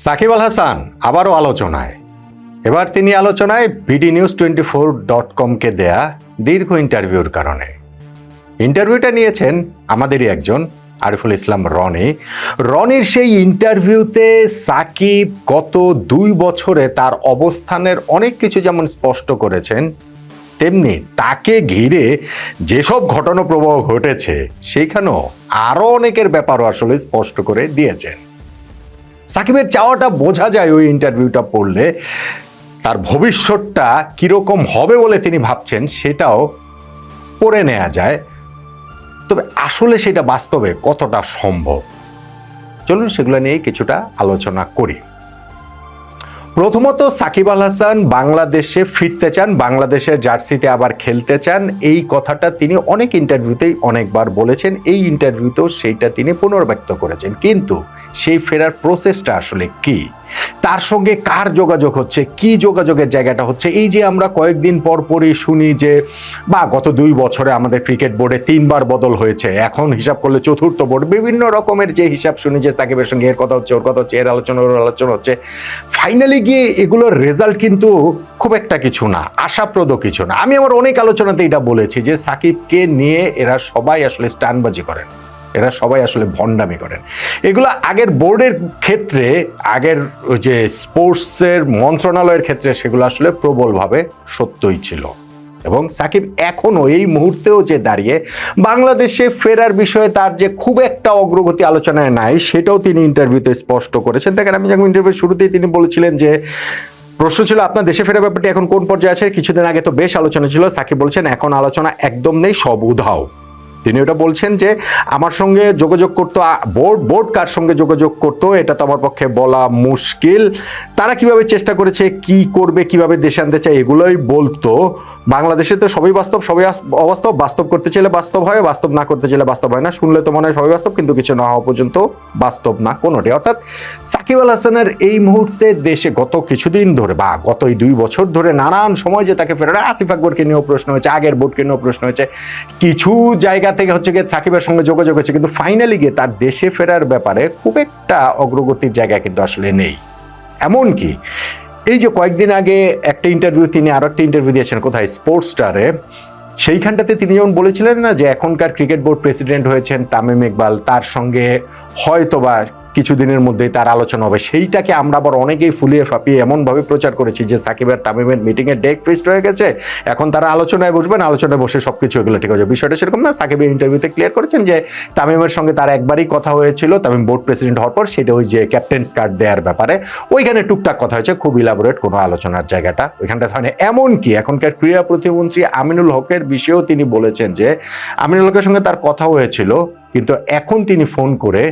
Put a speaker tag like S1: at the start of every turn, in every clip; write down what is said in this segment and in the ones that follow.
S1: সাকিব আল হাসান আবারও আলোচনায়। এবার তিনি আলোচনায় bdnews24.com-কে দেয়া দীর্ঘ ইন্টারভিউর কারণে। ইন্টারভিউটা নিয়েছেন আমাদেরই একজন আরিফুল ইসলাম রনি। রনির সেই ইন্টারভিউতে সাকিব গত 2 বছরে তার অবস্থানের অনেক কিছু যেমন স্পষ্ট করেছেন, তেমনি তাকে ঘিরে যেসব ঘটনা প্রবাহ ঘটেছে সেইখানেও আরও অনেকের ব্যাপারও আসলে স্পষ্ট করে দিয়েছেন। সাকিবের চাওয়াটা বোঝা যায় ওই ইন্টারভিউটা পড়লে, তার ভবিষ্যৎটা কীরকম হবে বলে তিনি ভাবছেন সেটাও পড়ে নেওয়া যায়। তবে আসলে সেটা বাস্তবে কতটা সম্ভব, চলুন সেগুলো নিয়ে কিছুটা আলোচনা করি। প্রথমত, সাকিব আল হাসান বাংলাদেশে ফিরতে চান, বাংলাদেশের জার্সিতে আবার খেলতে চান। এই কথাটা তিনি অনেক ইন্টারভিউতেই অনেকবার বলেছেন, এই ইন্টারভিউতেও সেইটা তিনি পুনর্ব্যক্ত করেছেন। কিন্তু সেই ফেরার প্রসেসটা আসলে কি, তার সঙ্গে কার যোগাযোগ হচ্ছে, কি যোগাযোগের জায়গাটা হচ্ছে, এই যে আমরা কয়েকদিন পর পরই শুনি যে গত 2 বছরে আমাদের ক্রিকেট বোর্ডে 3 বার বদল হয়েছে, এখন হিসাব করলে 4র্থ বোর্ড, বিভিন্ন রকমের যে হিসাব শুনি যে সাকিবের সঙ্গে এর কথা হচ্ছে, ওর কথা হচ্ছে, এর আলোচনা ওর আলোচনা হচ্ছে, ফাইনালি গিয়ে এগুলোর রেজাল্ট কিন্তু খুব একটা কিছু না, আশাপ্রদ কিছু না। আমি আমার অনেক আলোচনাতে এটা বলেছি যে সাকিবকে নিয়ে এরা সবাই আসলে স্টানবাজি করেন, এরা সবাই আসলে ভণ্ডামি করেন। এগুলো আগের বোর্ডের ক্ষেত্রে, আগের যে স্পোর্টসের মন্ত্রণালয়ের ক্ষেত্রে সেগুলো আসলে প্রবলভাবে সত্যই ছিল। এবং সাকিব এখনও এই মুহূর্তেও যে দাঁড়িয়ে বাংলাদেশে ফেরার বিষয়ে তার যে খুব একটা অগ্রগতি আলোচনায় নাই, সেটাও তিনি ইন্টারভিউতে স্পষ্ট করেছেন। দেখেন, আমি যখন ইন্টারভিউ শুরুতেই তিনি বলেছিলেন যে প্রশ্ন ছিল আপনার দেশে ফেরার ব্যাপারটি এখন কোন পর্যায়ে আছে। কিছুদিন আগে তো বেশ আলোচনা ছিল, সাকিব বলছেন এখন আলোচনা একদম নেই, সব উধাও। তিনি ওটা বলছেন যে আমার সঙ্গে যোগাযোগ করতো বোর্ড কার সঙ্গে যোগাযোগ করতো এটা তো আমার পক্ষে বলা মুশকিল, তারা কিভাবে চেষ্টা করেছে, কি করবে, কিভাবে দেশে আনতে চায় এগুলোই বলতো। বাংলাদেশে তো সবই বাস্তব, সবই অবাস্তব, বাস্তব করতে চাইলে বাস্তব হয়, বাস্তব না করতে চাইলে বাস্তব হয় না। শুনলে তো মনে হয় সবই বাস্তব, কিন্তু কিছু না হওয়া পর্যন্ত বাস্তব না কোনোটি। অর্থাৎ সাকিব আল হাসানের এই মুহূর্তে দেশে গত কিছুদিন ধরে গত এই 2 বছর ধরে নানান সময় যে তাকে ফেরানো, আসিফ আকবরকে নিয়েও প্রশ্ন হয়েছে, আগের বোর্ডকে নিয়েও প্রশ্ন হয়েছে, কিছু জায়গা থেকে হচ্ছে গিয়ে সাকিবের সঙ্গে যোগাযোগ হয়েছে, কিন্তু ফাইনালি গিয়ে তার দেশে ফেরার ব্যাপারে খুব একটা অগ্রগতির জায়গা কিন্তু আসলে নেই। এমনকি এই যে কয়েকদিন আগে একটা ইন্টারভিউ, তিনি আরো একটা ইন্টারভিউ দিয়েছেন কোথায়, স্পোর্টস স্টারে, সেইখানটাতে তিনি যেমন বলেছিলেন না যে এখনকার ক্রিকেট বোর্ড প্রেসিডেন্ট হয়েছেন তামিম ইকবাল, তার সঙ্গে হয়তোবা কিছুদিনের মধ্যেই তার আলোচনা হবে। সেইটাকে আমরা আবার অনেকেই ফুলিয়ে ফাঁপিয়ে এমনভাবে প্রচার করেছি যে সাকিব আর তামিমের মিটিংয়ের ডেট ফিক্সড হয়ে গেছে, এখন তারা আলোচনায় বসবেন, আলোচনায় বসে সবকিছু এগুলো ঠিক হয়ে যাবে। বিষয়টা সেরকম না। সাকিবের ইন্টারভিউতে ক্লিয়ার করেছেন যে তামিমের সঙ্গে তার একবারই কথা হয়েছিল, তামিম বোর্ড প্রেসিডেন্ট হওয়ার পর, সেটা ওই যে ক্যাপ্টেন্স কার্ড দেওয়ার ব্যাপারে, ওইখানে টুকটাক কথা হয়েছে, খুব ইলাবোরেট কোনো আলোচনার জায়গাটা ওইখানটা হয় না। এমনকি এখনকার ক্রীড়া প্রতিমন্ত্রী আমিনুল হকের বিষয়েও তিনি বলেছেন যে আমিনুল হকের সঙ্গে তার কথা হয়েছিল, কিন্তু এখন তিনি ফোন করে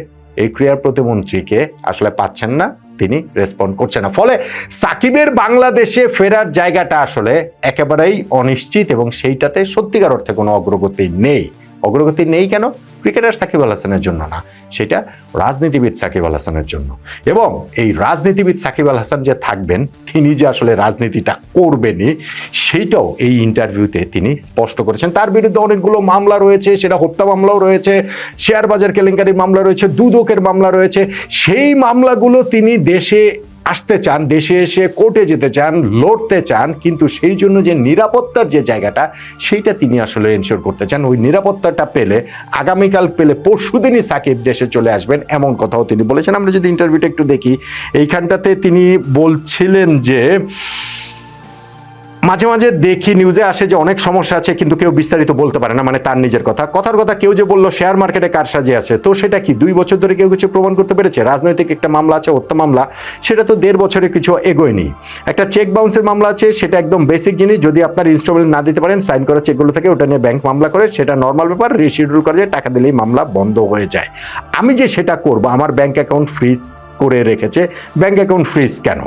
S1: এই ক্রীড়া প্রতিমন্ত্রীকে আসলে পাচ্ছেন না, তিনি রেসপন্ড করছেন না। ফলে সাকিবের বাংলাদেশে ফেরার জায়গাটা আসলে একেবারেই অনিশ্চিত, এবং সেইটাতে সত্যিকার অর্থে কোনো অগ্রগতি নেই। অগ্রগতি নেই কেন? ক্রিকেটার সাকিব আল হাসানের জন্য না, সেটা রাজনীতিবিদ সাকিব আল হাসানের জন্য। এবং এই রাজনীতিবিদ সাকিব আল হাসান যে থাকবেন, তিনি যে আসলে রাজনীতিটা করবেনই, সেইটাও এই ইন্টারভিউতে তিনি স্পষ্ট করেছেন। তার বিরুদ্ধে অনেকগুলো মামলা রয়েছে, সেটা হত্যা মামলাও রয়েছে, শেয়ার বাজার কেলেঙ্কারির মামলা রয়েছে, দুদকের মামলা রয়েছে। সেই মামলাগুলো তিনি দেশে আসতে চান, দেশে এসে কোর্টে যেতে চান, লড়তে চান, কিন্তু সেই জন্য যে নিরাপত্তার যে জায়গাটা, সেইটা তিনি আসলে এনশিওর করতে চান। ওই নিরাপত্তাটা পেলে, আগামীকাল পেলে পরশুদিনই সাকিব দেশে চলে আসবেন, এমন কথাও তিনি বলেছেন। আমরা যদি ইন্টারভিউটা একটু দেখি, এইখানটাতে তিনি বলছিলেন যে মাঝে মাঝে দেখি নিউজে আসে যে অনেক সমস্যা আছে, কিন্তু কেউ বিস্তারিত বলতে পারে না, মানে তার নিজের কথার কথা। কেউ যে বললো শেয়ার মার্কেটে কারসাজি আছে, তো সেটা কি 2 বছর ধরে কেউ কিছু প্রমাণ করতে পেরেছে? রাজনৈতিক একটা মামলা আছে, হত্যা মামলা, সেটা তো 1.5 বছরে কিছু এগোয়নি। একটা চেক বাউন্সের মামলা আছে, সেটা একদম বেসিক জিনিস, যদি আপনার ইনস্টলমেন্ট না দিতে পারেন, সাইন করা চেকগুলো থেকে, ওটা নিয়ে ব্যাংক মামলা করে, সেটা নর্মাল ব্যাপার, রিশিডিউল করে যায়, টাকা দিলেই মামলা বন্ধ হয়ে যায়। আমি যে সেটা করব, আমার ব্যাংক অ্যাকাউন্ট ফ্রিজ করে রেখেছে, ব্যাংক অ্যাকাউন্ট ফ্রিজ কেন?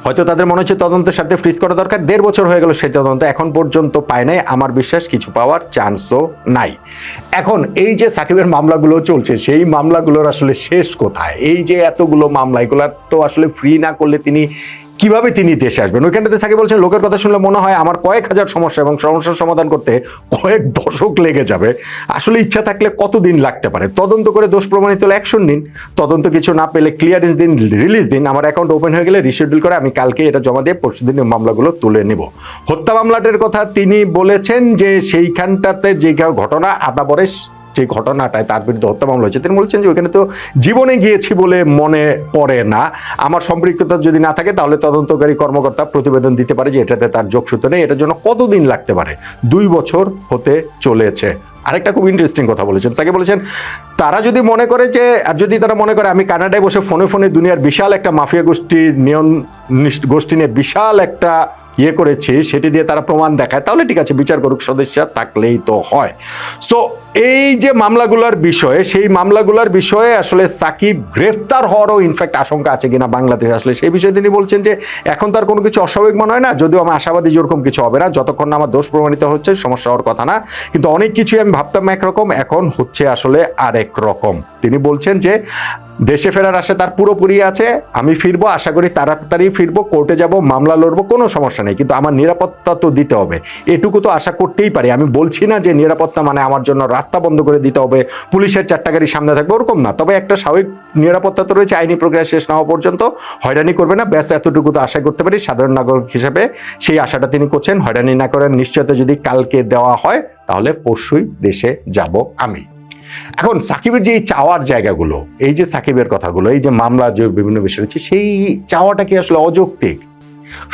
S1: হয়তো তাদের মনে হচ্ছে তদন্তের সাথে ফ্রিজ করা দরকার। 1.5 বছর হয়ে গেল, সেই তদন্ত এখন পর্যন্ত পায় নাই। আমার বিশ্বাস কিছু পাওয়ার চান্সও নাই। এখন এই যে সাকিবের মামলাগুলো চলছে, সেই মামলাগুলোর আসলে শেষ কোথায়? এই যে এতগুলো মামলা, এগুলো তো আসলে ফ্রি না করলে তিনি কিভাবে তিনি দেশে আসবেন। ওইখানটাতে সাকিব বলছেন লোকের কথা শুনলে মনে হয় আমার কয়েক হাজার সমস্যা এবং সমস্যার সমাধান করতে কয়েক দশক লেগে যাবে। আসলে ইচ্ছা থাকলে কতদিন লাগতে পারে, তদন্ত করে দোষ প্রমাণিত হলে অ্যাকশন নিন, তদন্ত কিছু না পেলে ক্লিয়ারেন্স দিন, রিলিজ দিন, আমার অ্যাকাউন্ট ওপেন হয়ে গেলে রিশিডিউল করে আমি কালকে এটা জমা দিয়ে পরশুদিন মামলাগুলো তুলে নিব। হত্যা মামলাটার কথা তিনি বলেছেন যে সেইখানটাতে যে ঘটনা আদাবরে যে ঘটনাটায় তার বিরুদ্ধে হত্যা মামলা হয়েছে, তিনি বলছেন যে ওইখানে তো জীবনে গিয়েছি বলে মনে পড়ে না, আমার সম্পৃক্ততা যদি না থাকে তাহলে তদন্তকারী কর্মকর্তা প্রতিবেদন দিতে পারে যে এটাতে তার যোগসূত্র নেই। এটার জন্য কতদিন লাগতে পারে? 2 বছর হতে চলেছে। আরেকটা খুব ইন্টারেস্টিং কথা বলেছেন, সাকিব বলেছেন তারা যদি মনে করে যে, আর যদি তারা মনে করে আমি কানাডায় বসে ফোনে ফোনে দুনিয়ার বিশাল একটা মাফিয়া গোষ্ঠী নিয়ে বিশাল একটা করেছি, সেটি দিয়ে তারা প্রমাণ দেখায়, তাহলে ঠিক আছে, বিচার করুক, সদস্য থাকলেই তো হয়। সো এই যে মামলাগুলোর বিষয়ে, সেই মামলাগুলোর বিষয়ে আসলে সাকিব গ্রেফতার হওয়ারও ইনফ্যাক্ট আশঙ্কা আছে কিনা বাংলাদেশে আসলে, সেই বিষয়ে তিনি বলছেন যে এখন তার কোনো কিছু অস্বাভাবিক মনে হয় না, যদিও আমি আশাবাদী যেরকম কিছু হবে না, যতক্ষণ না আমার দোষ প্রমাণিত হচ্ছে সমস্যা হওয়ার কথা না, কিন্তু অনেক কিছুই আমি ভাবতাম একরকম, এখন হচ্ছে আসলে আরেক রকম। তিনি বলছেন যে দেশে ফেরার আশা তার পুরোপুরি আছে, আমি ফিরবো, আশা করি তাড়াতাড়ি ফিরবো, কোর্টে যাব, মামলা লড়বো, কোনো সমস্যা নেই, কিন্তু আমার নিরাপত্তা তো দিতে হবে, এটুকু তো আশা করতেই পারি। আমি বলছি না যে নিরাপত্তা মানে আমার জন্য রাস্তা বন্ধ করে দিতে হবে, পুলিশের 4টা গাড়ি সামনে থাকবে, ওরকম না, তবে একটা স্বাভাবিক নিরাপত্তা তো রয়েছে, আইনি প্রক্রিয়া শেষ না হওয়া পর্যন্ত হয়রানি করবে না, ব্যাস এতটুকু তো আশা করতে পারি সাধারণ নাগরিক হিসেবে, সেই আশাটা তিনি করছেন। হয়রানি না করার নিশ্চয়তা যদি কালকে দেওয়া হয় তাহলে পরশুই দেশে যাব আমি। এখন সাকিবের যে চাওয়ার জায়গাগুলো, এই যে সাকিবের কথাগুলো, এই যে মামলার যে বিভিন্ন বিষয় রয়েছে, সেই চাওয়াটা কি আসলে অযৌক্তিক?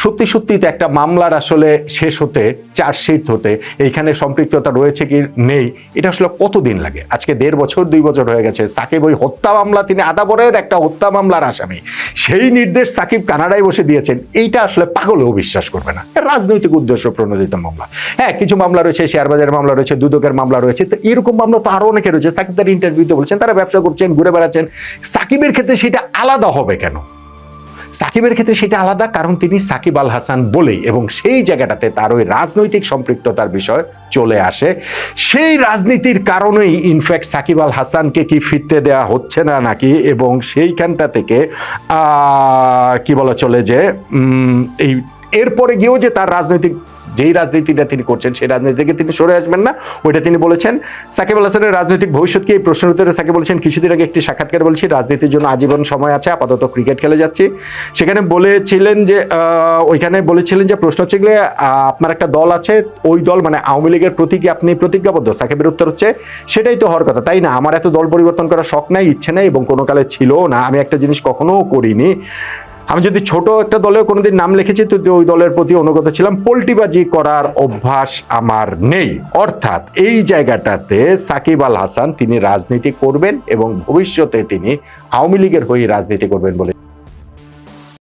S1: সত্যি সত্যি তো একটা মামলার আসলে শেষ হতে, চার্জশিট হতে, এইখানে সম্পৃক্ততা রয়েছে কি নেই, এটা আসলে কতদিন লাগে? আজকে 1.5 বছর 2 বছর হয়ে গেছে। সাকিব ওই হত্যা মামলা, তিনি আদাবরের একটা হত্যা মামলার আসামি, সেই নির্দেশ সাকিব কানাডায় বসে দিয়েছেন, এইটা আসলে পাগলেও বিশ্বাস করবে না। রাজনৈতিক উদ্দেশ্য প্রণোদিত মামলা, হ্যাঁ কিছু মামলা রয়েছে, শেয়ার বাজারের মামলা রয়েছে, দুদকের মামলা রয়েছে, তো এরকম মামলা তো আরো অনেকে রয়েছে। সাকিব তার ইন্টারভিউতে বলছেন তারা ব্যবসা করছেন, ঘুরে বেড়াচ্ছেন। সাকিবের ক্ষেত্রে সেটা আলাদা হবে কেন? সাকিবের ক্ষেত্রে সেটা আলাদা, কারণ তিনি সাকিব আল হাসান বলেই, এবং সেই জায়গাটাতে তার ওই রাজনৈতিক সম্পৃক্ততার বিষয় চলে আসে। সেই রাজনীতির কারণেই ইনফ্যাক্ট সাকিব আল হাসানকে কি ফিরতে দেওয়া হচ্ছে না নাকি, এবং সেইখানটা থেকে কি বলা চলে যে এই এরপরে গিয়েও যে তার রাজনৈতিক যেই রাজনীতিটা তিনি করছেন সেই রাজনীতি থেকে তিনি সরে আসবেন না, ওইটা তিনি বলেছেন। সাকিব আল হাসানের রাজনৈতিক ভবিষ্যৎকে এই প্রশ্নের উত্তরে সাকিব বলেছেন, কিছুদিন আগে একটি সাক্ষাৎকার বলছি রাজনীতির জন্য আজীবন সময় আছে, আপাতত ক্রিকেট খেলে যাচ্ছি। সেখানে বলেছিলেন যে ওইখানে বলেছিলেন যে প্রশ্ন হচ্ছে গেলে আপনার একটা দল আছে, ওই দল মানে আওয়ামী লীগের প্রতি কি আপনি প্রতিজ্ঞাবদ্ধ? সাকিবের উত্তর হচ্ছে সেটাই তো হওয়ার কথা, তাই না? আমার এত দল পরিবর্তন করার শখ নাই, ইচ্ছে নাই, এবং কোনো কালে ছিল না। আমি একটা জিনিস কখনো করিনি, আমি যদি ছোট একটা দলেও কোনোদিন নাম লিখেছি তো ওই দলের প্রতি অনুগত ছিলাম, পোল্টিবাজি করার অভ্যাস আমার নেই। অর্থাৎ এই জায়গাটাতে সাকিব আল হাসান তিনি রাজনীতি করবেন এবং ভবিষ্যতে তিনি আওয়ামী লীগের হয়ে রাজনীতি করবেন বলে